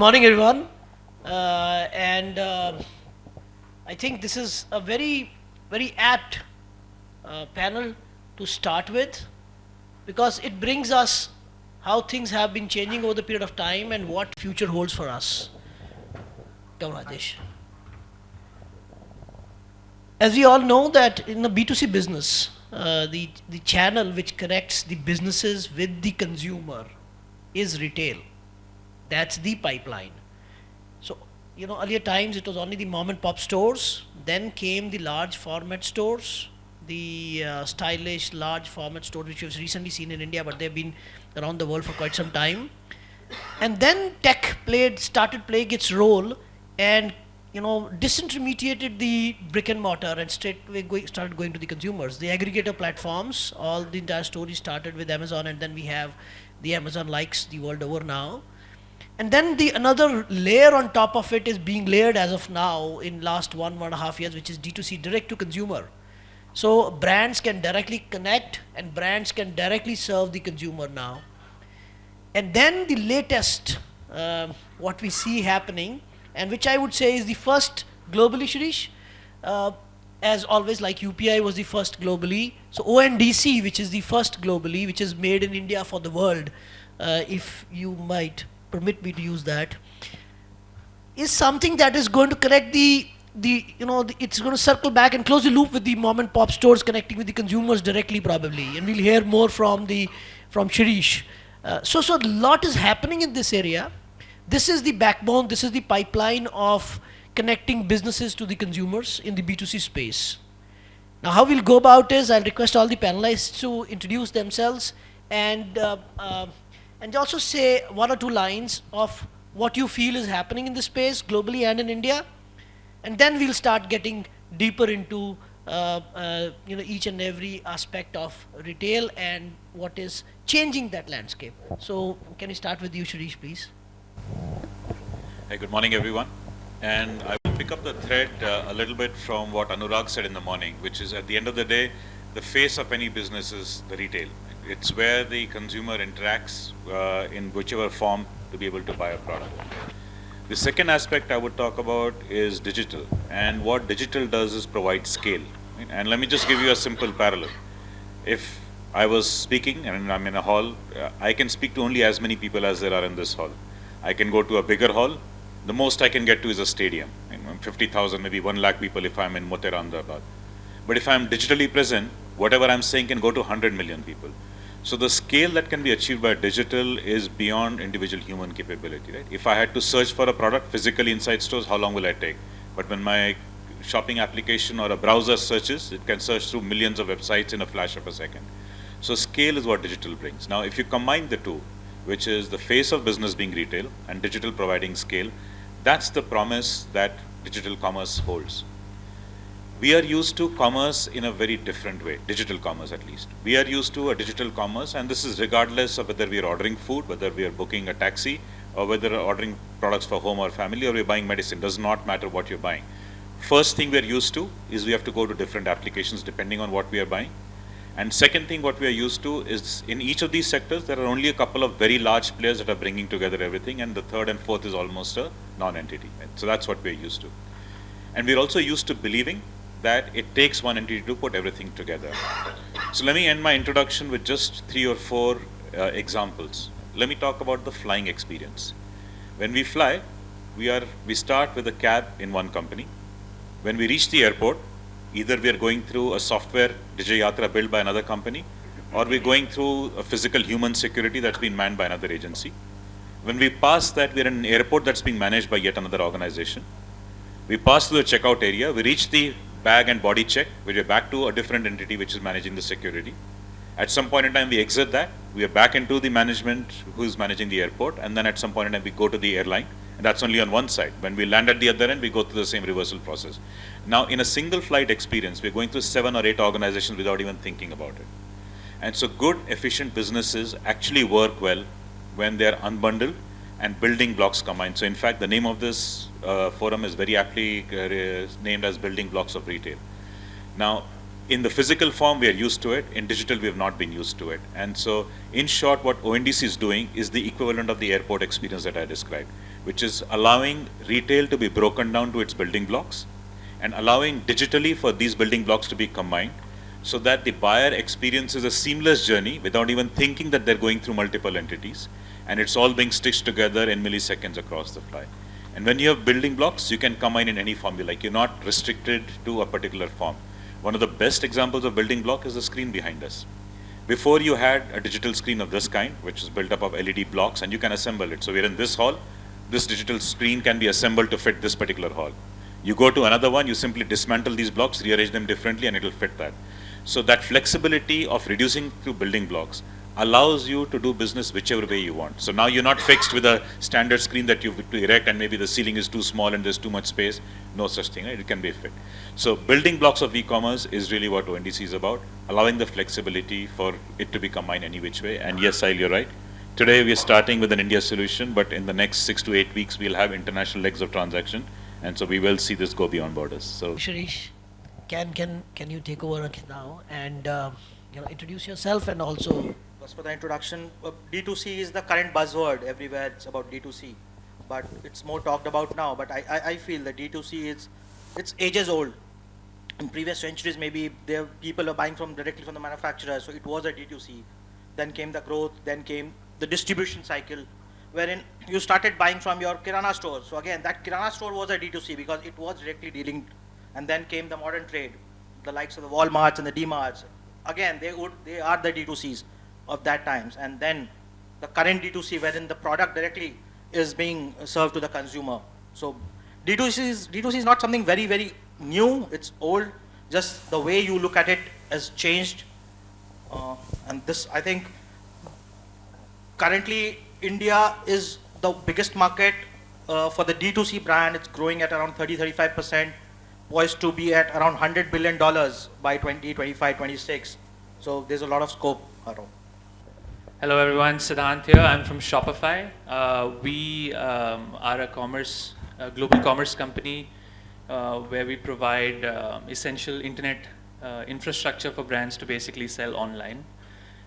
morning, everyone. And I think this is a very apt panel to start with because it brings us how things have been changing over the period of time and what future holds for us. Go, Rajesh. As we all know that in the B2C business, the channel which connects the businesses with the consumer is retail. That's the pipeline. So, earlier times it was only the mom and pop stores, then came the large format stores, the stylish large format stores which we've recently seen in India, but they've been around the world for quite some time. And then tech started playing its role and disintermediated the brick and mortar and straightway started going to the consumers. The aggregator platforms, all the entire story started with Amazon, and then we have the Amazon likes the world over now. And then another layer on top of it is being layered as of now in last 1.5 years, which is D2C, direct to consumer. So brands can directly connect and brands can directly serve the consumer now. And then the latest, what we see happening, and which I would say is the first globally, Shireesh, as always, like UPI was the first globally. So ONDC, which is the first globally, which is made in India for the world, if you might permit me to use that, is something that is going to connect it's going to circle back and close the loop with the mom and pop stores connecting with the consumers directly probably, and we'll hear more from Shireesh. So a lot is happening in this area. This is the backbone, this is the pipeline of connecting businesses to the consumers in the B2C space. Now how we'll go about is, I'll request all the panelists to introduce themselves and also say one or two lines of what you feel is happening in this space globally and in India. And then we'll start getting deeper into each and every aspect of retail and what is changing that landscape. So can we start with you, Shireesh, please? Hey, good morning, everyone. And I will pick up the thread a little bit from what Anurag said in the morning, which is at the end of the day, the face of any business is the retail. It's where the consumer interacts in whichever form to be able to buy a product. The second aspect I would talk about is digital. And what digital does is provide scale. And let me just give you a simple parallel. If I was speaking and I'm in a hall, I can speak to only as many people as there are in this hall. I can go to a bigger hall. The most I can get to is a stadium. 50,000, maybe 1 lakh people if I'm in Motera, Ahmedabad. But if I'm digitally present, whatever I'm saying can go to 100 million people. So the scale that can be achieved by digital is beyond individual human capability, right? If I had to search for a product physically inside stores, how long will I take? But when my shopping application or a browser searches, it can search through millions of websites in a flash of a second. So scale is what digital brings. Now, if you combine the two, which is the face of business being retail and digital providing scale, that's the promise that digital commerce holds. We are used to commerce in a very different way, digital commerce at least. We are used to a digital commerce, and this is regardless of whether we are ordering food, whether we are booking a taxi, or whether we are ordering products for home or family, or we're buying medicine. Does not matter what you're buying. First thing we're used to is we have to go to different applications depending on what we are buying. And second thing what we are used to is in each of these sectors, there are only a couple of very large players that are bringing together everything, and the third and fourth is almost a non-entity. Right? So that's what we're used to. And we're also used to believing that it takes one entity to put everything together. So let me end my introduction with just 3 or 4 examples. Let me talk about the flying experience. When we fly, we start with a cab in one company. When we reach the airport, either we are going through a software Dijay Yatra built by another company, or we're going through a physical human security that's been manned by another agency. When we pass that, we're in an airport that's being managed by yet another organization. We pass through the checkout area, we reach the bag and body check, where we're back to a different entity which is managing the security. At some point in time, we exit that, we are back into the management who's managing the airport, and then at some point in time, we go to the airline, and that's only on one side. When we land at the other end, we go through the same reversal process. Now, in a single flight experience, we're going through 7 or 8 organizations without even thinking about it. And so good, efficient businesses actually work well when they're unbundled and building blocks combined. So in fact, the name of this forum is very aptly named as Building Blocks of Retail. Now, In the physical form, we are used to it. In digital, we have not been used to it. And so, in short, what ONDC is doing is the equivalent of the airport experience that I described, which is allowing retail to be broken down to its building blocks and allowing digitally for these building blocks to be combined so that the buyer experiences a seamless journey without even thinking that they're going through multiple entities. And it's all being stitched together in milliseconds across the fly. And when you have building blocks, you can combine in any form you like. You're not restricted to a particular form. One of the best examples of building block is the screen behind us. Before you had a digital screen of this kind, which is built up of LED blocks, and you can assemble it. So we're in this hall, this digital screen can be assembled to fit this particular hall. You go to another one, you simply dismantle these blocks, rearrange them differently, and it will fit that. So that flexibility of reducing to building blocks allows you to do business whichever way you want. So now you're not fixed with a standard screen that you have to erect and maybe the ceiling is too small and there's too much space. No such thing, right? It can be fit. So building blocks of e-commerce is really what ONDC is about, allowing the flexibility for it to be combined any which way. And yes, Salil, you're right. Today we are starting with an India solution, but in the next 6 to 8 weeks we'll have international legs of transaction, and so we will see this go beyond borders. So Shireesh, can you take over Ankit now and introduce yourself and also. As for the introduction, D2C is the current buzzword everywhere. It's about D2C, but it's more talked about now. But I feel that D2C it's ages old. In previous centuries, maybe people are buying directly from the manufacturer, so it was a D2C. Then came the growth, then came the distribution cycle, wherein you started buying from your Kirana store. So again, that Kirana store was a D2C because it was directly dealing. And then came the modern trade, the likes of the Walmarts and the D-Marts. Again, they are the D2Cs of that times. And then the current D2C, wherein the product directly is being served to the consumer. So D2C is not something very, very new. It's old. Just the way you look at it has changed. And this, I think, currently India is the biggest market for the D2C brand. It's growing at around 30-35%, poised to be at around $100 billion by 2025, 26. So there's a lot of scope around. Hello everyone, Siddhant here. I'm from Shopify. We are a global commerce company where we provide essential internet infrastructure for brands to basically sell online.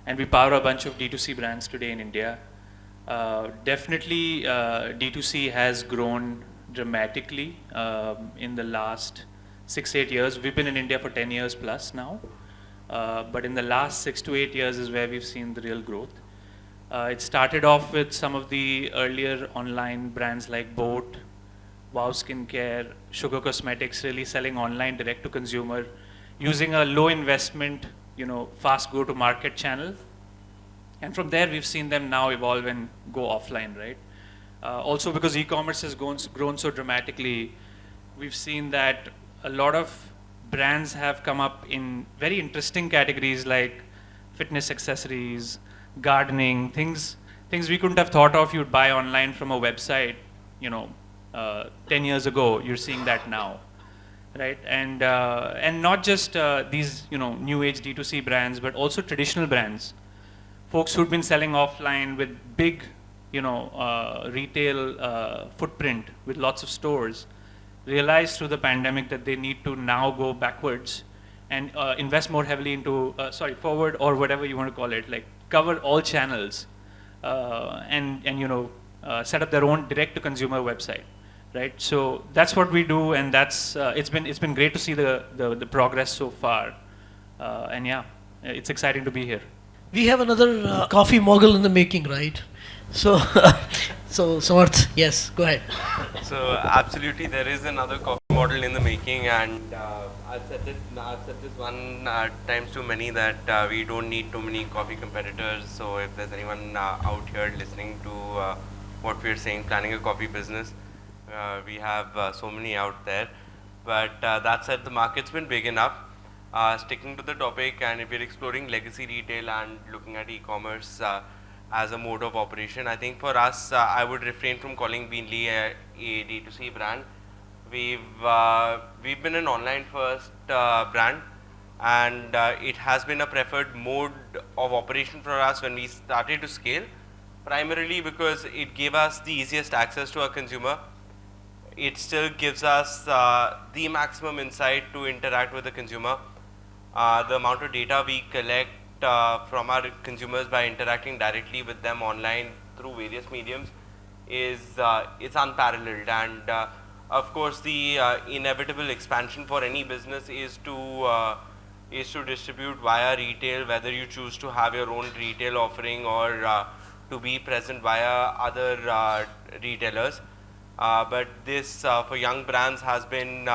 And we power a bunch of D2C brands today in India. Definitely D2C has grown dramatically in the last 6-8 years. We've been in India for 10 years plus now. But in the last 6 to 8 years is where we've seen the real growth. It started off with some of the earlier online brands like Boat, Wow Skincare, Sugar Cosmetics, really selling online direct to consumer, using a low investment, fast go to market channel. And from there we've seen them now evolve and go offline, right? Also because e-commerce has grown so dramatically, we've seen that a lot of brands have come up in very interesting categories like fitness accessories, gardening, things we couldn't have thought of you'd buy online from a website, 10 years ago. You're seeing that now, right? And not just these new age D2C brands, but also traditional brands, folks who'd been selling offline with big retail footprint with lots of stores, realized through the pandemic that they need to now go backwards and invest more heavily into, forward or whatever you want to call it, like cover all channels and set up their own direct-to-consumer website, right? So that's what we do, and that's it's been great to see the progress so far, and yeah, it's exciting to be here. We have another coffee mogul in the making, right? So, Samarth, yes, go ahead. So absolutely, there is another coffee model in the making, and I've said this one times too many that we don't need too many coffee competitors. So if there's anyone out here listening to what we're saying, planning a coffee business, we have so many out there. But that said, the market's been big enough. Sticking to the topic, and if you're exploring legacy retail and looking at e-commerce as a mode of operation, I think for us, I would refrain from calling Beanly a D2C brand. We've been an online first brand, and it has been a preferred mode of operation for us when we started to scale, primarily because it gave us the easiest access to our consumer. It still gives us the maximum insight to interact with the consumer. the amount of data we collect from our consumers by interacting directly with them online through various mediums is it's unparalleled. And of course, the inevitable expansion for any business is to distribute via retail, whether you choose to have your own retail offering or to be present via other retailers. But this for young brands has been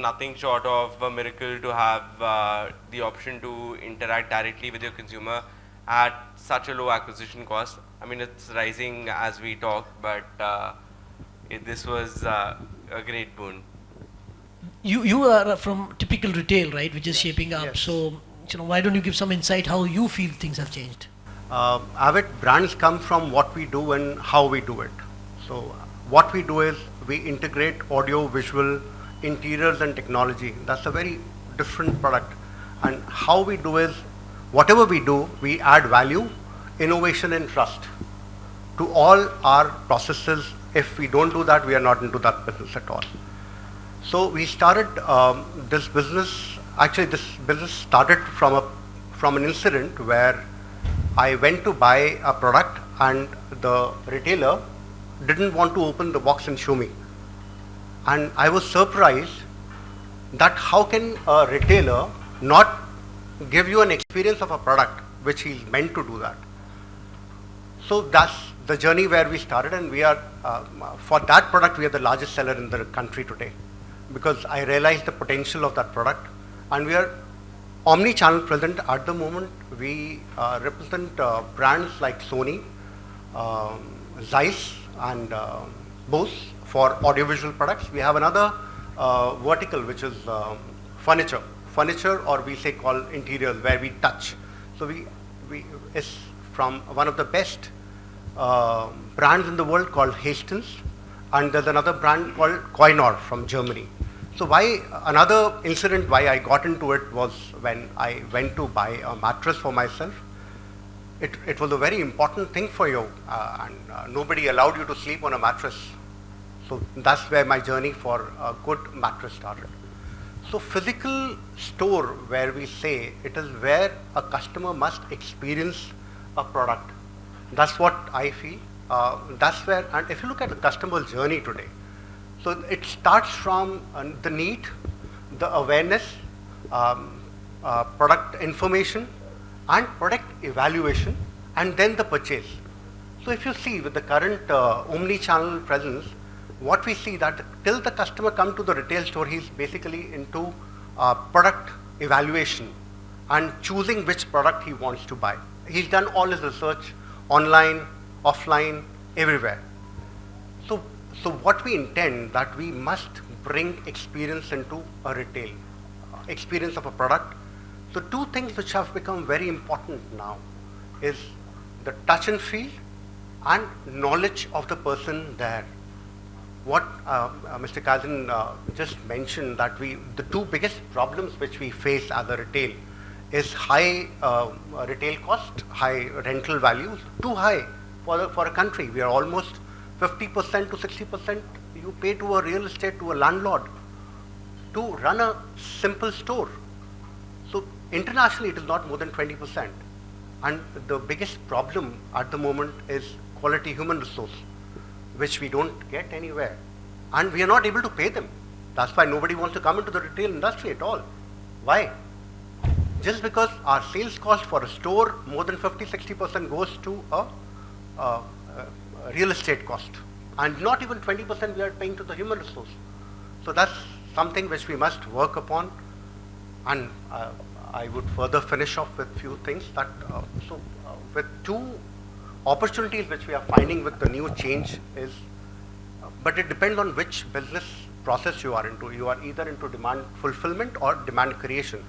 nothing short of a miracle to have the option to interact directly with your consumer at such a low acquisition cost. I mean, it's rising as we talk, but this was a great boon. You are from typical retail, right, which is shaping up. Yes. So, why don't you give some insight how you feel things have changed? Avit, brands come from what we do and how we do it. So what we do is we integrate audio, visual, interiors and technology. That's a very different product. And how we do is, whatever we do, we add value, innovation and trust to all our processes. If we don't do that, we are not into that business at all. So we started this business, actually this business started from an incident where I went to buy a product and the retailer didn't want to open the box and show me. And I was surprised that how can a retailer not give you an experience of a product which he's meant to do that. So that's the journey where we started, and we are, for that product, we are the largest seller in the country today, because I realized the potential of that product, and we are omni-channel present at the moment. We represent brands like Sony, Zeiss and Bose for audiovisual products. We have another vertical which is furniture, or we say called interiors, where we touch. So we is from one of the best brands in the world called Hastings, and there's another brand called Koinor from Germany. So why another incident why I got into it was when I went to buy a mattress for myself. It was a very important thing for you, and nobody allowed you to sleep on a mattress. So that's where my journey for a good mattress started. So physical store, where we say it is where a customer must experience a product. That's what I feel. That's where, and if you look at the customer journey today, so it starts from the need, the awareness, product information, and product evaluation, and then the purchase. So if you see with the current omni-channel presence, what we see that till the customer come to the retail store, he's basically into product evaluation and choosing which product he wants to buy. He's done all his research online, offline, everywhere. So what we intend that we must bring experience into a retail, experience of a product. So two things which have become very important now is the touch and feel and knowledge of the person there. What Mr. Kazan just mentioned, that the two biggest problems which we face as a retail is high retail cost, high rental values, too high for a country. We are almost 50% to 60% you pay to a real estate, to a landlord, to run a simple store. So internationally it is not more than 20%. And the biggest problem at the moment is quality human resource, which we don't get anywhere. And we are not able to pay them. That's why nobody wants to come into the retail industry at all. Why? Just because our sales cost for a store, more than 50-60% goes to a real estate cost. And not even 20% we are paying to the human resource. So that's something which we must work upon. And I would further finish off with few things that, with two opportunities which we are finding with the new change is, but it depends on which business process you are into. You are either into demand fulfillment or demand creation.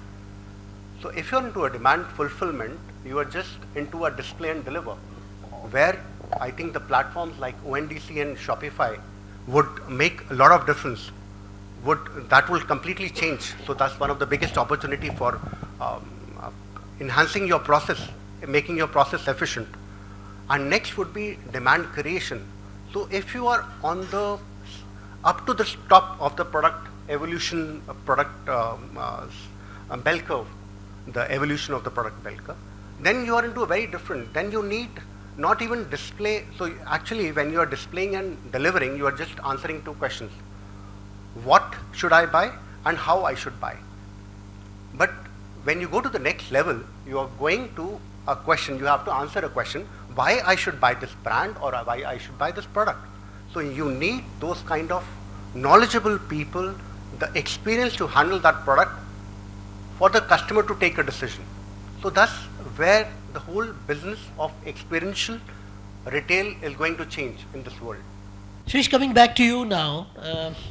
So if you're into a demand fulfillment, you are just into a display and deliver, where I think the platforms like ONDC and Shopify would make a lot of difference. That will completely change. So that's one of the biggest opportunity for enhancing your process, making your process efficient. And next would be demand creation. So if you are on the up to the top of the product evolution, product bell curve, the evolution of the product bell curve, then you are into a very different, then you need not even display. So actually when you are displaying and delivering, you are just answering two questions. What should I buy and how I should buy? But when you go to the next level, you are going to a question, you have to answer a question, why I should buy this brand or why I should buy this product. So you need those kind of knowledgeable people, the experience to handle that product for the customer to take a decision. So that's where the whole business of experiential retail is going to change in this world. Shireesh, coming back to you now,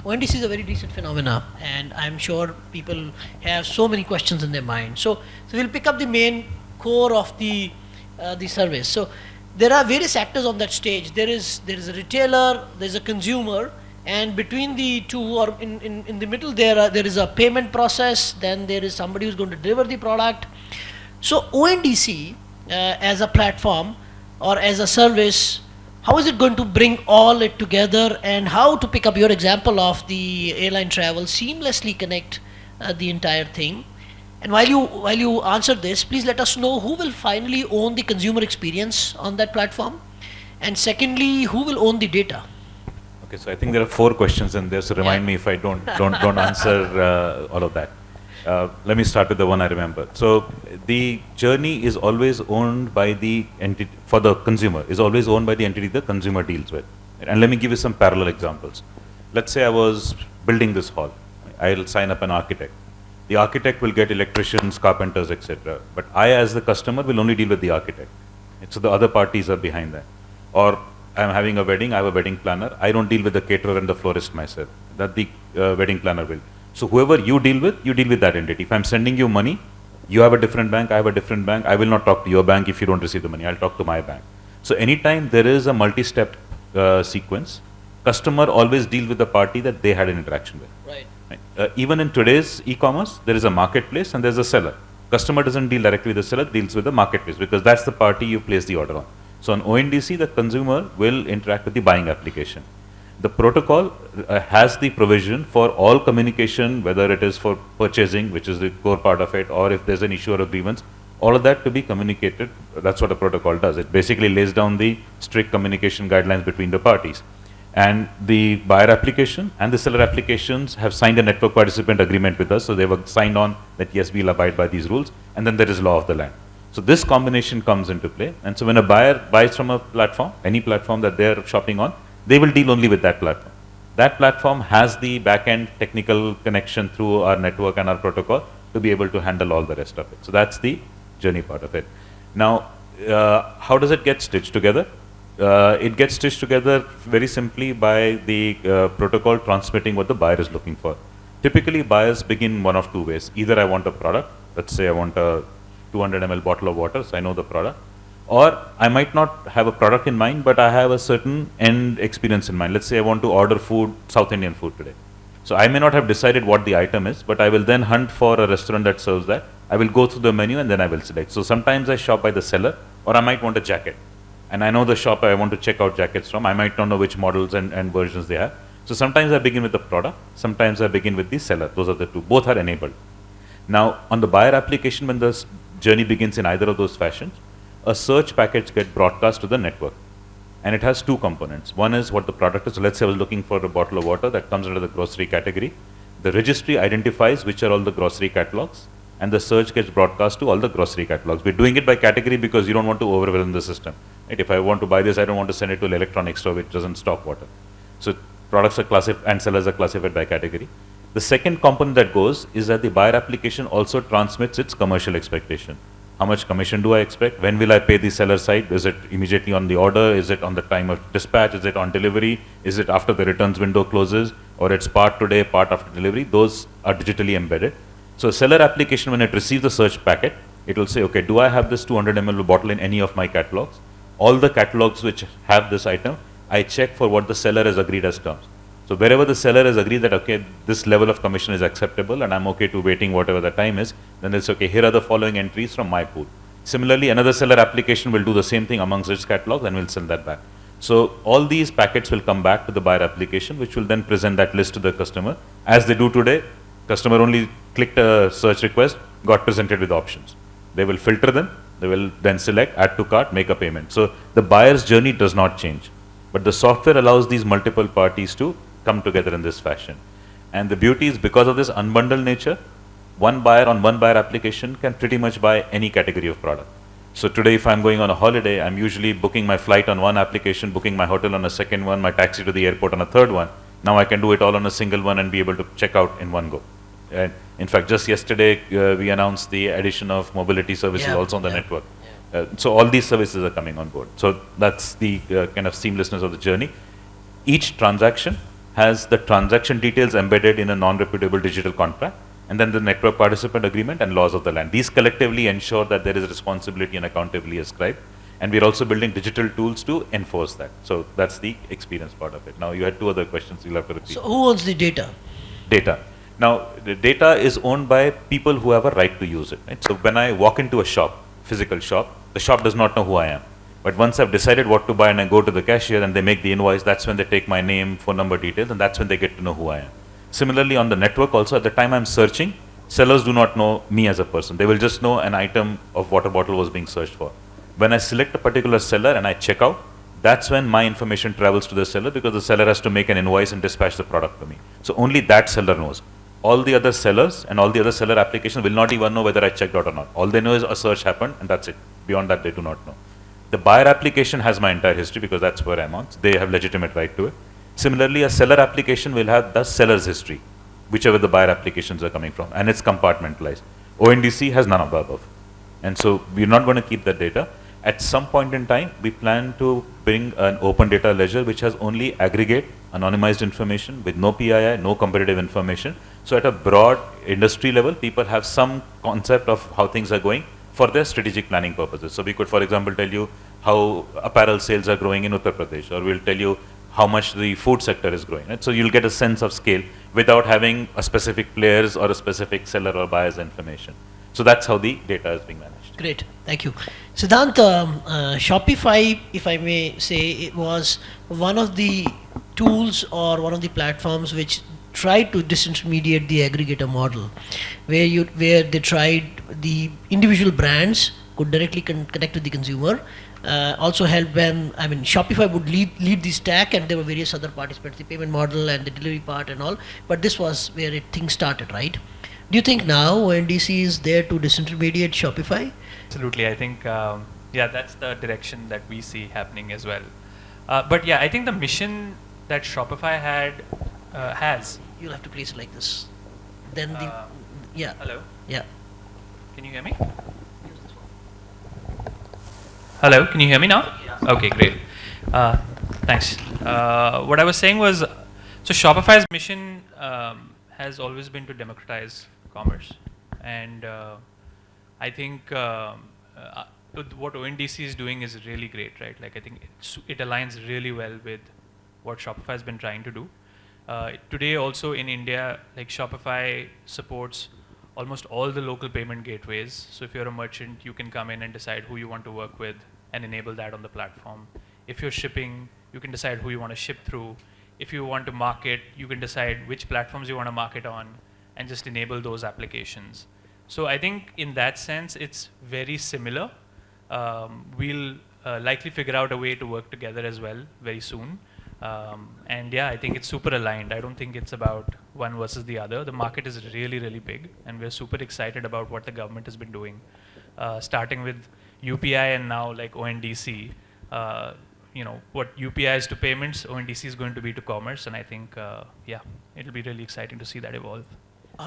ONDC is a very recent phenomena, and I'm sure people have so many questions in their mind. So we'll pick up the main core of the service. So there are various actors on that stage. There is a retailer, there's a consumer, and between the two, or in the middle, there is a payment process. Then there is somebody who's going to deliver the product. So ONDC as a platform or as a service, how is it going to bring all it together, and how, to pick up your example of the airline travel, seamlessly connect the entire thing? And while you answer this, please let us know who will finally own the consumer experience on that platform, and secondly, who will own the data? Okay, so I think there are 4 questions in there, so remind me if I don't answer all of that. Let me start with the one I remember. So the journey is always owned by the entity, for the consumer, is always owned by the entity the consumer deals with. And let me give you some parallel examples. Let's say I was building this hall. I'll sign up an architect. The architect will get electricians, carpenters, etc. But I, as the customer, will only deal with the architect. And so the other parties are behind that. Or I'm having a wedding, I have a wedding planner. I don't deal with the caterer and the florist myself. That the wedding planner will. So whoever you deal with that entity. If I'm sending you money, you have a different bank, I have a different bank. I will not talk to your bank if you don't receive the money. I'll talk to my bank. So anytime there is a multi-step sequence, customer always deal with the party that they had an interaction with. Right. Even in today's e-commerce, there is a marketplace and there's a seller. Customer doesn't deal directly with the seller, deals with the marketplace, because that's the party you place the order on. So on ONDC, the consumer will interact with the buying application. The protocol has the provision for all communication, whether it is for purchasing, which is the core part of it, or if there's an issue or a grievance, all of that to be communicated. That's what a protocol does. It basically lays down the strict communication guidelines between the parties. And the buyer application and the seller applications have signed a network participant agreement with us. So they were signed on that, yes, we'll abide by these rules. And then there is law of the land. So this combination comes into play. And so when a buyer buys from a platform, any platform that they're shopping on, they will deal only with that platform. That platform has the back-end technical connection through our network and our protocol to be able to handle all the rest of it. So that's the journey part of it. Now, how does it get stitched together? It gets stitched together very simply by the protocol transmitting what the buyer is looking for. Typically, buyers begin one of two ways. Either I want a product, let's say I want a 200 ml bottle of water, so I know the product. Or I might not have a product in mind, but I have a certain end experience in mind. Let's say I want to order food, South Indian food today. So I may not have decided what the item is, but I will then hunt for a restaurant that serves that. I will go through the menu and then I will select. So sometimes I shop by the seller, or I might want a jacket. And I know the shop I want to check out jackets from. I might not know which models and versions they have. So sometimes I begin with the product, sometimes I begin with the seller. Those are the two. Both are enabled. Now, on the buyer application, when the journey begins in either of those fashions, a search package gets broadcast to the network. And it has two components. One is what the product is. So let's say I was looking for a bottle of water that comes under the grocery category. The registry identifies which are all the grocery catalogs, and the search gets broadcast to all the grocery catalogs. We're doing it by category because you don't want to overwhelm the system. Right? If I want to buy this, I don't want to send it to an electronics store which doesn't stock water. So products are classified and sellers are classified by category. The second component that goes is that the buyer application also transmits its commercial expectation. How much commission do I expect? When will I pay the seller side? Is it immediately on the order? Is it on the time of dispatch? Is it on delivery? Is it after the returns window closes? Or it's part today, part after delivery? Those are digitally embedded. So a seller application, when it receives the search packet, it will say, okay, do I have this 200 ml bottle in any of my catalogs? All the catalogs which have this item, I check for what the seller has agreed as terms. So wherever the seller has agreed that, okay, this level of commission is acceptable and I'm okay to waiting whatever the time is, then they'll say, okay, here are the following entries from my pool. Similarly, another seller application will do the same thing amongst its catalogs and will send that back. So all these packets will come back to the buyer application, which will then present that list to the customer. As they do today, Customer only clicked a search request, got presented with options. They will filter them, they will then select, add to cart, make a payment. So the buyer's journey does not change. But the software allows these multiple parties to come together in this fashion. And the beauty is because of this unbundled nature, one buyer on one buyer application can pretty much buy any category of product. So today if I'm going on a holiday, I'm usually booking my flight on one application, booking my hotel on a second one, my taxi to the airport on a third one. Now I can do it all on a single one and be able to check out in one go. And in fact, just yesterday we announced the addition of mobility services also on the network. So all these services are coming on board. So that's the kind of seamlessness of the journey. Each transaction has the transaction details embedded in a non-reputable digital contract, and then the network participant agreement and laws of the land. These collectively ensure that there is responsibility and accountability ascribed. And we're also building digital tools to enforce that. So that's the experience part of it. Now you had two other questions you'll have to repeat. So who owns the data? Data. Now the data is owned by people who have a right to use it. Right? So when I walk into a shop, physical shop, the shop does not know who I am. But once I've decided what to buy and I go to the cashier and they make the invoice, that's when they take my name, phone number details, and that's when they get to know who I am. Similarly on the network also, at the time I'm searching, sellers do not know me as a person. They will just know an item of water bottle was being searched for. When I select a particular seller and I check out, that's when my information travels to the seller because the seller has to make an invoice and dispatch the product to me. So only that seller knows. All the other sellers and all the other seller applications will not even know whether I checked out or not. All they know is a search happened and that's it. Beyond that, they do not know. The buyer application has my entire history because that's where I'm on. So they have legitimate right to it. Similarly, a seller application will have the seller's history, whichever the buyer applications are coming from, and it's compartmentalized. ONDC has none of the above. And so we're not going to keep that data. At some point in time, we plan to bring an open data ledger which has only aggregate, anonymized information with no PII, no competitive information. So at a broad industry level, people have some concept of how things are going for their strategic planning purposes. So we could, for example, tell you how apparel sales are growing in Uttar Pradesh, or we'll tell you how much the food sector is growing. Right? So you'll get a sense of scale without having a specific players or a specific seller or buyer's information. So that's how the data is being managed. Great, thank you. Siddhant, Shopify, if I may say, it was one of the tools or one of the platforms which tried to disintermediate the aggregator model, where they tried the individual brands could directly connect with the consumer. Also help them, I mean, Shopify would lead the stack, and there were various other participants, the payment model and the delivery part and all, but this was where things started, right? Do you think now ONDC is there to disintermediate Shopify? Absolutely, I think, yeah, that's the direction that we see happening as well. But yeah, I think the mission that Shopify has. You'll have to place it like this. Then yeah. Hello? Yeah. Can you hear me? Hello, can you hear me now? Okay, great. Thanks. What I was saying was, so Shopify's mission has always been to democratize commerce. And I think what ONDC is doing is really great, right? Like I think it aligns really well with what Shopify has been trying to do. Today also in India, like Shopify supports almost all the local payment gateways. So if you're a merchant, you can come in and decide who you want to work with and enable that on the platform. If you're shipping, you can decide who you want to ship through. If you want to market, you can decide which platforms you want to market on and just enable those applications. So I think in that sense, it's very similar. We'll likely figure out a way to work together as well very soon. And yeah, I think it's super aligned. I don't think it's about one versus the other. The market is really, really big, and we're super excited about what the government has been doing, starting with UPI and now like ONDC. You know, what UPI is to payments, ONDC is going to be to commerce, and I think, yeah, it'll be really exciting to see that evolve.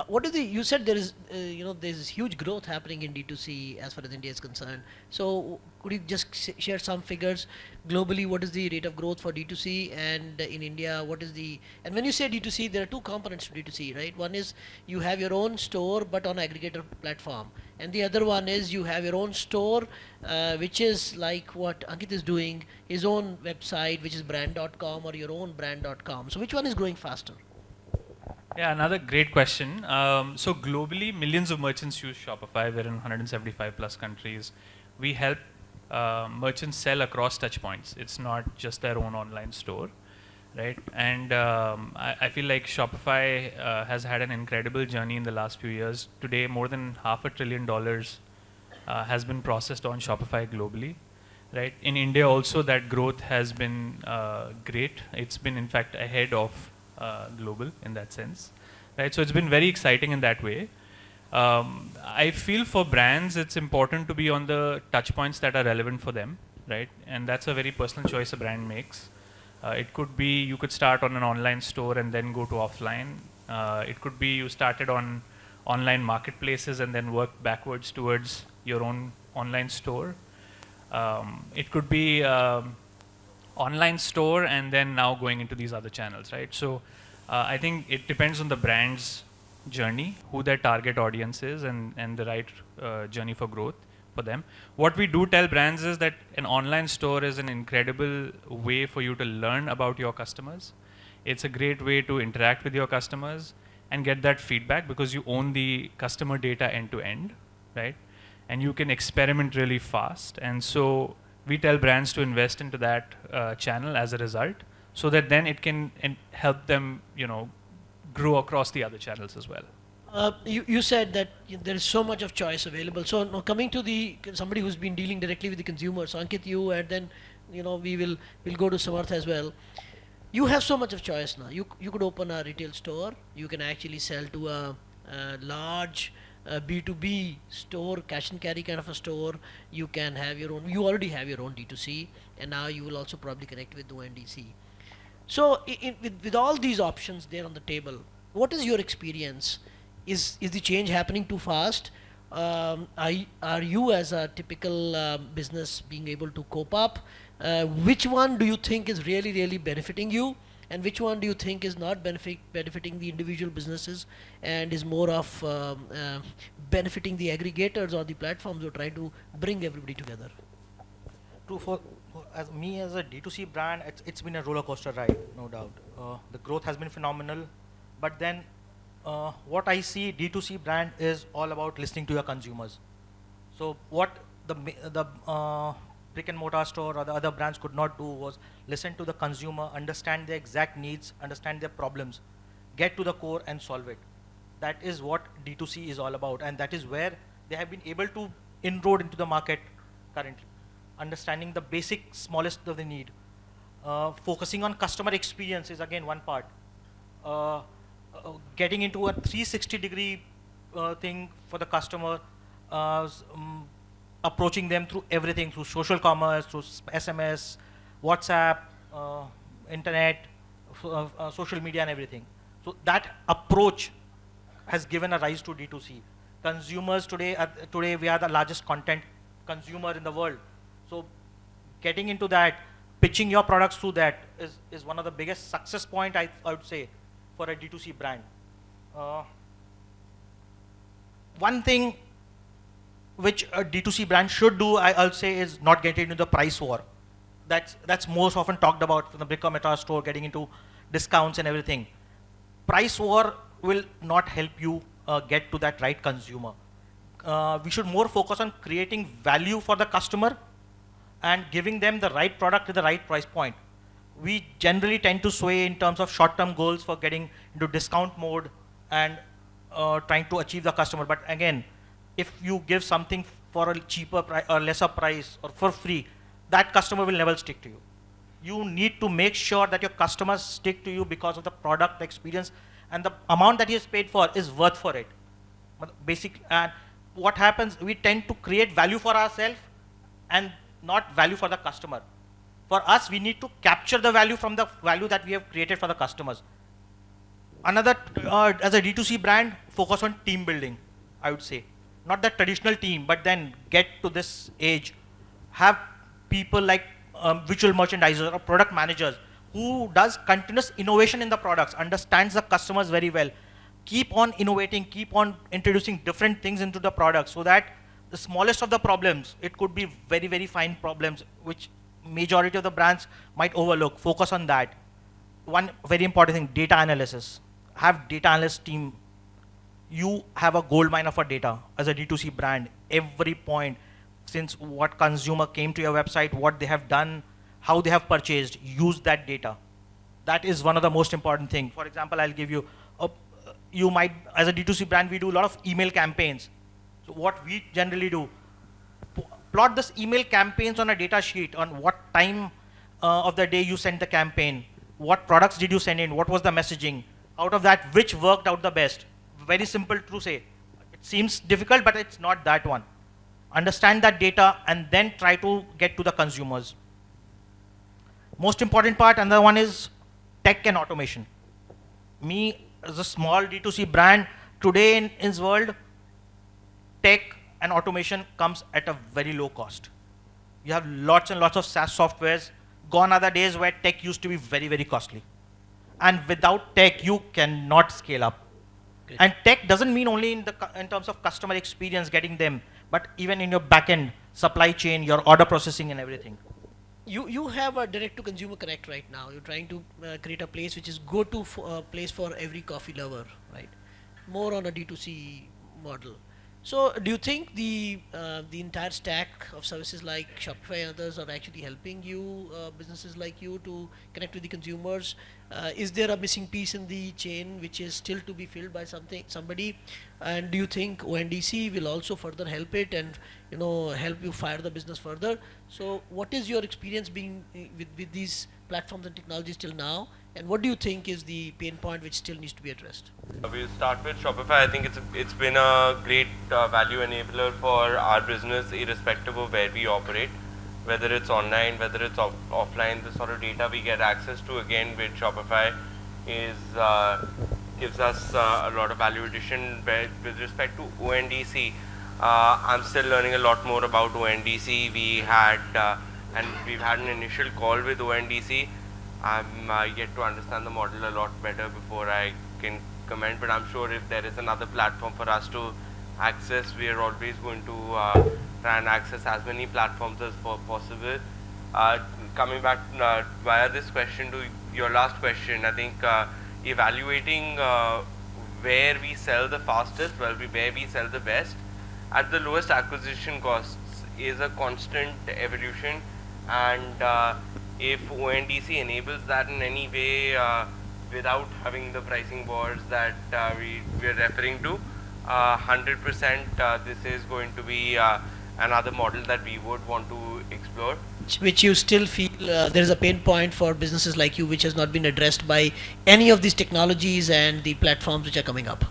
What is you said there is, there's huge growth happening in D2C as far as India is concerned. So could you just share some figures globally? What is the rate of growth for D2C, and in India, what is the, and when you say D2C, there are two components to D2C, right? One is you have your own store, but on aggregator platform. And the other one is you have your own store, which is like what Ankit is doing, his own website, which is brand.com, or your own brand.com. So which one is growing faster? Yeah, another great question. So globally, millions of merchants use Shopify. We're in 175 plus countries. We help merchants sell across touch points. It's not just their own online store. right? And I feel like Shopify has had an incredible journey in the last few years. Today, more than $500 billion has been processed on Shopify globally, right? In India also, that growth has been great. It's been, in fact, ahead of global in that sense, right? So it's been very exciting in that way. I feel for brands, it's important to be on the touch points that are relevant for them, right? And that's a very personal choice a brand makes. It could be you could start on an online store and then go to offline. It could be you started on online marketplaces and then work backwards towards your own online store. It could be online store and then now going into these other channels, right? So I think it depends on the brand's journey, who their target audience is, and the right journey for growth for them. What we do tell brands is that an online store is an incredible way for you to learn about your customers. It's a great way to interact with your customers and get that feedback because you own the customer data end to end, right? And you can experiment really fast. And so we tell brands to invest into that channel as a result, so that then it can help them, grow across the other channels as well. You said that there is so much of choice available. So now coming to somebody who's been dealing directly with the consumer. So Ankit, you, and then we'll go to Samarth as well. You have so much of choice now. You could open a retail store. You can actually sell to a large B2B store, cash and carry kind of a store. You can have your own. You already have your own D2C, and now you will also probably connect with ONDC. So with all these options there on the table, what is your experience? Is the change happening too fast? Are you as a typical business being able to cope up? Which one do you think is really benefiting you, and which one do you think is not benefiting the individual businesses and is more of benefiting the aggregators or the platforms who are trying to bring everybody together? As a D2C brand, it's been a roller coaster ride, no doubt. The growth has been phenomenal, but then what I see D2C brand is all about listening to your consumers. So what the brick and mortar store or the other brands could not do was listen to the consumer, understand their exact needs, understand their problems, get to the core and solve it. That is what D2C is all about, and that is where they have been able to inroad into the market currently. Understanding the basic, smallest of the need. Focusing on customer experience is again one part. Getting into a 360-degree thing for the customer, approaching them through everything, through social commerce, through SMS, WhatsApp, internet, social media and everything. So that approach has given a rise to D2C. Consumers today we are the largest content consumer in the world. So getting into that, pitching your products through that is one of the biggest success point I would say for a D2C brand. One thing which a D2C brand should do, I'll say, is not get into the price war. That's most often talked about from the brick and mortar store, getting into discounts and everything. Price war will not help you get to that right consumer. We should more focus on creating value for the customer and giving them the right product at the right price point. We generally tend to sway in terms of short-term goals for getting into discount mode and trying to achieve the customer. But again, if you give something for a cheaper price or lesser price or for free, that customer will never stick to you. You need to make sure that your customers stick to you because of the product, the experience, and the amount that he has paid for is worth for it. And what happens, we tend to create value for ourselves and not value for the customer. For us, we need to capture the value from the value that we have created for the customers. Another, as a D2C brand, focus on team building, I would say. Not the traditional team, but then get to this age. Have people like visual merchandisers or product managers who does continuous innovation in the products, understands the customers very well. Keep on innovating, keep on introducing different things into the product so that the smallest of the problems, it could be very fine problems, which majority of the brands might overlook. Focus on that. One very important thing, data analysis. Have data analyst team. You have a gold mine of a data as a D2C brand. Every point, since what consumer came to your website, what they have done, how they have purchased, use that data. That is one of the most important thing. For example, I'll give you, you might, as a D2C brand, we do a lot of email campaigns. So what we generally do, plot this email campaigns on a data sheet on what time of the day you sent the campaign, what products did you send in, what was the messaging, out of that, which worked out the best. Very simple to say. It seems difficult, but it's not that one. Understand that data and then try to get to the consumers. Most important part, another one is tech and automation. Me, as a small D2C brand, today in this world, tech and automation comes at a very low cost. You have lots and lots of SaaS softwares. Gone are the days where tech used to be very, very costly. And without tech, you cannot scale up. Great. And tech doesn't mean only in terms of customer experience, getting them, but even in your backend, supply chain, your order processing and everything. You have a direct to consumer connect right now. You're trying to create a place which is go to place for every coffee lover, right? More on a D2C model. So do you think the entire stack of services like Shopify and others are actually helping you, businesses like you, to connect with the consumers? Is there a missing piece in the chain which is still to be filled by somebody? And do you think ONDC will also further help it and help you fire the business further? So what is your experience being with these platforms and technologies till now? And what do you think is the pain point which still needs to be addressed? We'll start with Shopify. I think it's been a great value enabler for our business, irrespective of where we operate, whether it's online, whether it's offline. The sort of data we get access to again with Shopify is gives us a lot of value addition. With respect to ONDC, I'm still learning a lot more about ONDC. We've had an initial call with ONDC. I'm yet to understand the model a lot better before I can comment, but I'm sure if there is another platform for us to access, we are always going to try and access as many platforms as possible. Coming back via this question to your last question, I think evaluating where we sell the fastest, where we sell the best, at the lowest acquisition costs is a constant evolution, and if ONDC enables that in any way without having the pricing wars that we are referring to, 100% this is going to be another model that we would want to explore. Which you still feel there is a pain point for businesses like you which has not been addressed by any of these technologies and the platforms which are coming up?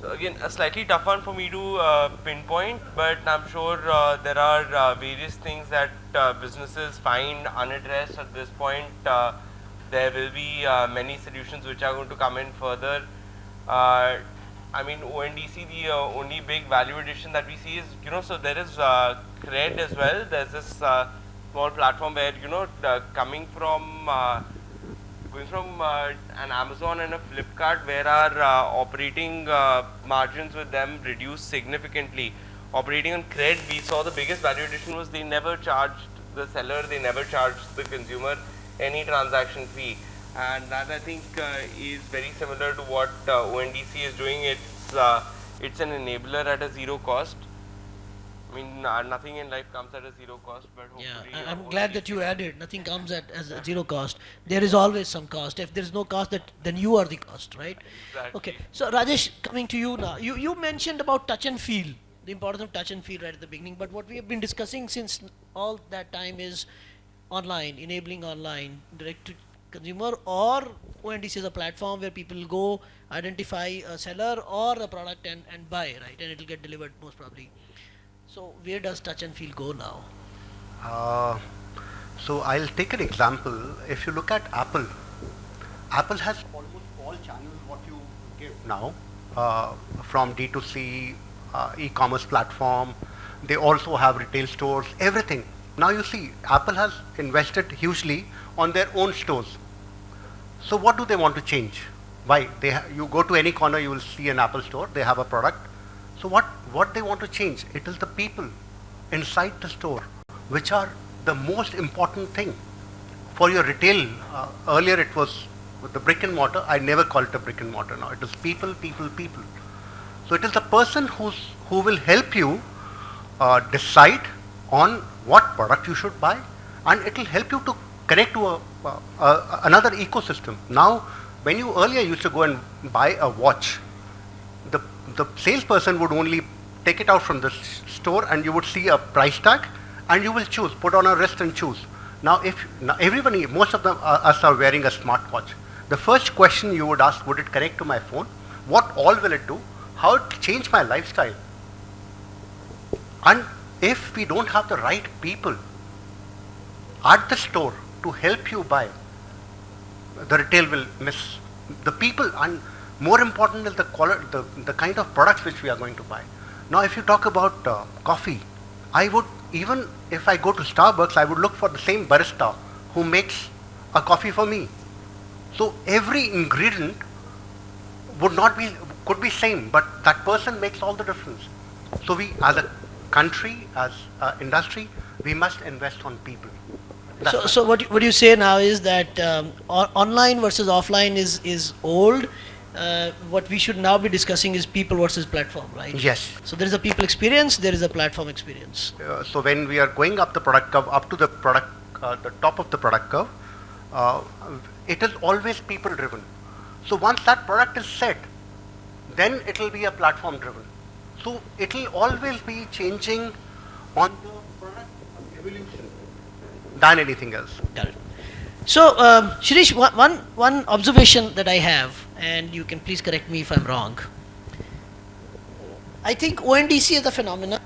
So again, a slightly tough one for me to pinpoint, but I'm sure there are various things that businesses find unaddressed at this point. There will be many solutions which are going to come in further. I mean, ONDC, the only big value addition that we see is, so there is Cred as well. There's this small platform where, coming from going from an Amazon and a Flipkart, where our operating margins with them reduced significantly. Operating on Cred, we saw the biggest value addition was they never charged the seller, they never charged the consumer any transaction fee. And that, I think, is very similar to what ONDC is doing. It's an enabler at a zero cost. I mean, nothing in life comes at a zero cost, but hopefully... Yeah, I'm glad that you added, nothing comes at as a zero cost. There is always some cost. If there is no cost, then you are the cost, right? Exactly. Okay, so Rajesh, coming to you now. You mentioned about touch and feel, the importance of touch and feel right at the beginning, but what we have been discussing since all that time is online, enabling online, direct to consumer, or ONDC is a platform where people go identify a seller or a product and buy, right? And it will get delivered most probably. So where does touch and feel go now? So I'll take an example. If you look at Apple, Apple has almost all channels what you give now, from D2C, e-commerce platform. They also have retail stores, everything. Now you see, Apple has invested hugely on their own stores. So what do they want to change? Why? You go to any corner, you will see an Apple store, they have a product. So what they want to change? It is the people inside the store, which are the most important thing. For your retail, earlier it was with the brick and mortar. I never call it a brick and mortar now. It is people, people, people. So it is the person who will help you decide on what product you should buy, and it will help you to connect to another ecosystem. Now, when you earlier used to go and buy a watch, the salesperson would only take it out from the store and you would see a price tag and you will choose, put on a wrist and choose. Now, everybody, most of them us are wearing a smartwatch. The first question you would ask, would it connect to my phone? What all will it do? How it change my lifestyle? And if we don't have the right people at the store to help you buy, the retail will miss the people, and more important is the quality, the kind of products which we are going to buy. Now, if you talk about coffee, I would, even if I go to Starbucks, I would look for the same barista who makes a coffee for me. So every ingredient could be same, but that person makes all the difference. So we, as a country, as an industry, we must invest on people. So what you say now is that online versus offline is old. What we should now be discussing is people versus platform, right? Yes. So there is a people experience, there is a platform experience. So when we are going up the product curve, up to the product, the top of the product curve, it is always people driven. So once that product is set, then it will be a platform driven. So it will always be changing on the product evolution than anything else. Got it. So Shireesh, one observation that I have, and you can please correct me if I'm wrong. I think ONDC is a phenomenon.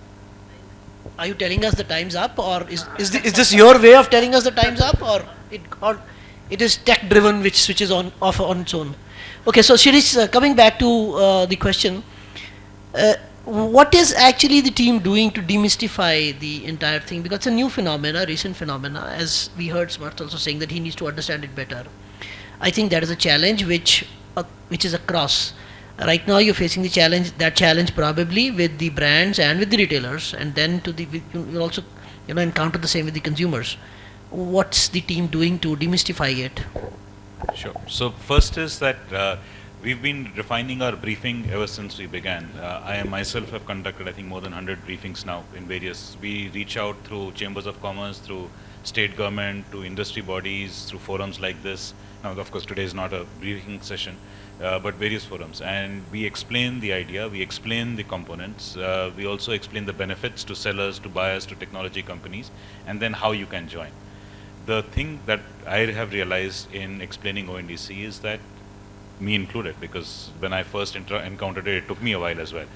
Are you telling us the time's up, or is this your way of telling us the time's up, or it is tech driven which switches off on its own? Okay, so Shireesh, coming back to the question, what is actually the team doing to demystify the entire thing? Because it's a new phenomena, recent phenomena, as we heard Smart also saying that he needs to understand it better. I think that is a challenge which is across. Right now you're facing that challenge probably with the brands and with the retailers, and then you'll also encounter the same with the consumers. What's the team doing to demystify it? Sure. So first is that we've been refining our briefing ever since we began. I myself have conducted, I think, more than 100 briefings now in various. We reach out through chambers of commerce, through state government, to industry bodies, through forums like this. Now, of course, today is not a briefing session, but various forums. And we explain the idea, we explain the components, we also explain the benefits to sellers, to buyers, to technology companies, and then how you can join. The thing that I have realized in explaining ONDC is that, me included, because when I first encountered it, it took me a while as well,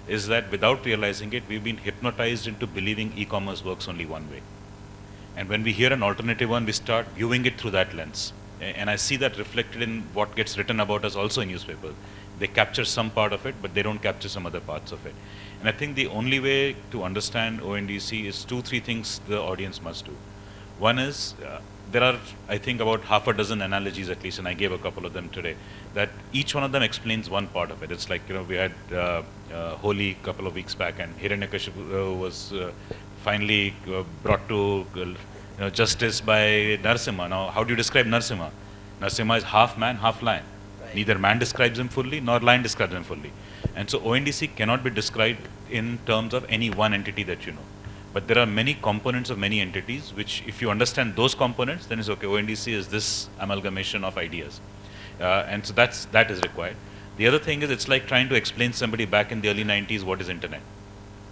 is that without realizing it, we've been hypnotized into believing e-commerce works only one way. And when we hear an alternative one, we start viewing it through that lens. And I see that reflected in what gets written about us also in newspapers. They capture some part of it, but they don't capture some other parts of it. And I think the only way to understand ONDC is 2-3 things the audience must do. One is, there are, I think, about half a dozen analogies at least, and I gave a couple of them today, that each one of them explains one part of it. It's like, we had Holi a couple of weeks back, and Hiranyakashipu was finally brought to justice by Narasimha. Now, how do you describe Narasimha? Narasimha is half man, half lion. Right. Neither man describes him fully, nor lion describes him fully. And so ONDC cannot be described in terms of any one entity that you know. But there are many components of many entities, which if you understand those components, then it's okay, ONDC is this amalgamation of ideas. And so that is required. The other thing is, it's like trying to explain somebody back in the early 90s what is internet.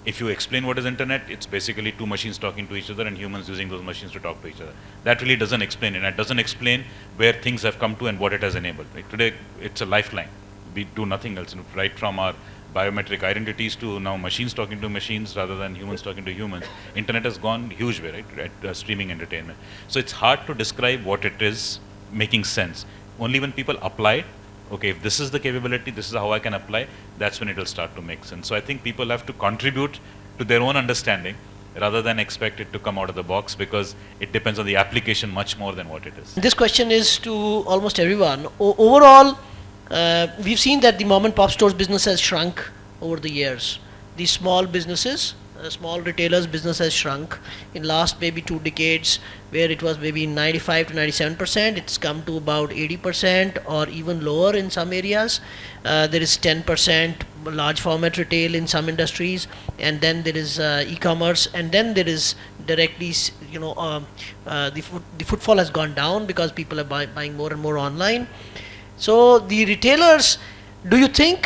If you explain what is internet, it's basically two machines talking to each other and humans using those machines to talk to each other. That really doesn't explain it. It doesn't explain where things have come to and what it has enabled. Right? Today, it's a lifeline. We do nothing else, right from our biometric identities to now machines talking to machines rather than humans talking to humans. Internet has gone huge way, right, at streaming entertainment. So it's hard to describe what it is making sense. Only when people apply it, okay, if this is the capability, this is how I can apply, that's when it will start to make sense. So I think people have to contribute to their own understanding rather than expect it to come out of the box, because it depends on the application much more than what it is. This question is to almost everyone. Overall, we've seen that the mom and pop stores business has shrunk over the years. The small businesses, small retailers business has shrunk in last maybe 2 decades, where it was maybe 95 to 97%. It's come to about 80% or even lower in some areas. There is 10% large format retail in some industries, and then there is e-commerce, and then there is directly, the footfall has gone down because people are buying more and more online. So the retailers, do you think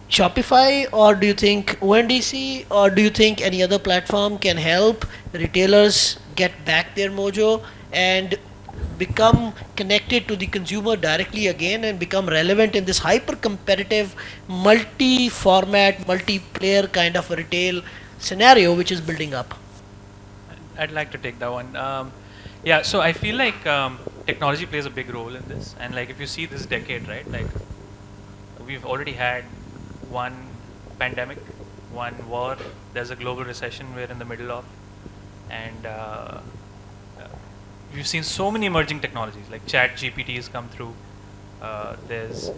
Shopify, or do you think ONDC, or do you think any other platform can help retailers get back their mojo and become connected to the consumer directly again and become relevant in this hyper competitive, multi-format, multi-player kind of a retail scenario which is building up? I'd like to take that one. Yeah, so I feel like technology plays a big role in this, and like if you see this decade, right, like we've already had one pandemic, one war, there's a global recession we're in the middle of, and we've seen so many emerging technologies like Chat GPT has come through. There's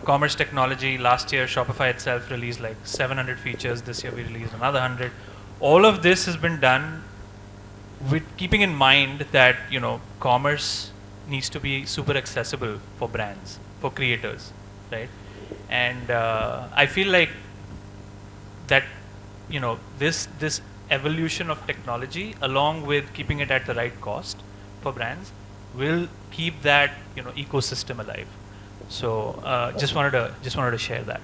commerce technology. Last year Shopify itself released like 700 features. This year we released another 100. All of this has been done with keeping in mind that commerce needs to be super accessible for brands, for creators, right? And I feel like that this evolution of technology, along with keeping it at the right cost for brands, will keep that ecosystem alive. So just wanted to share that.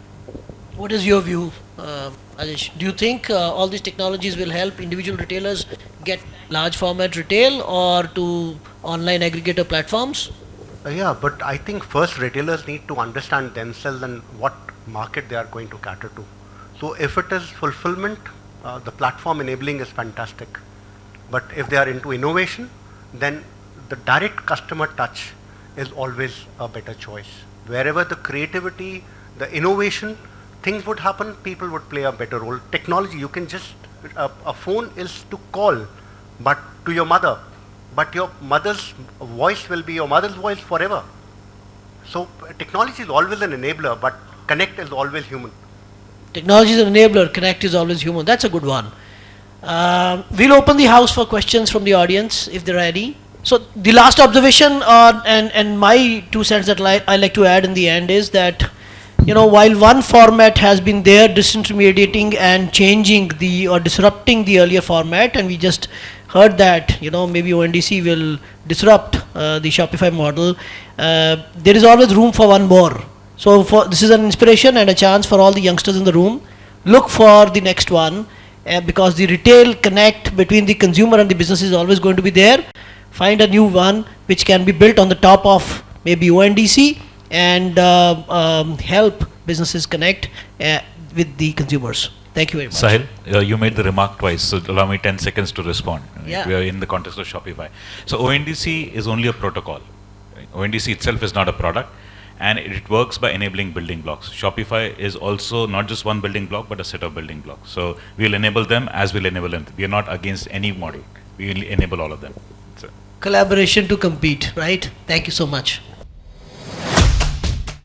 What is your view, Rajesh? Do you think all these technologies will help individual retailers get large format retail or to online aggregator platforms? Yeah, but I think first retailers need to understand themselves and what market they are going to cater to. So if it is fulfillment, the platform enabling is fantastic. But if they are into innovation, then the direct customer touch is always a better choice. Wherever the creativity, the innovation, things would happen, people would play a better role. Technology, you can just, a phone is to call, but to your mother. But your mother's voice will be your mother's voice forever. So technology is always an enabler, but connect is always human. Technology is an enabler, connect is always human. That's a good one. We'll open the house for questions from the audience if there are any. So the last observation and my 2 cents that I like to add in the end is that while one format has been there disintermediating and changing or disrupting the earlier format, and we just heard that maybe ONDC will disrupt the Shopify model, there is always room for one more. So this is an inspiration and a chance for all the youngsters in the room. Look for the next one, because the retail connect between the consumer and the business is always going to be there. Find a new one which can be built on the top of maybe ONDC and help businesses connect with the consumers. Thank you very much. Sahil, you made the remark twice, so allow me 10 seconds to respond. Yeah. We are in the context of Shopify. So ONDC is only a protocol. Right? ONDC itself is not a product, and it works by enabling building blocks. Shopify is also not just one building block, but a set of building blocks. So we'll enable them as we'll enable them. We are not against any model. We will enable all of them. Collaboration to compete, right? Thank you so much.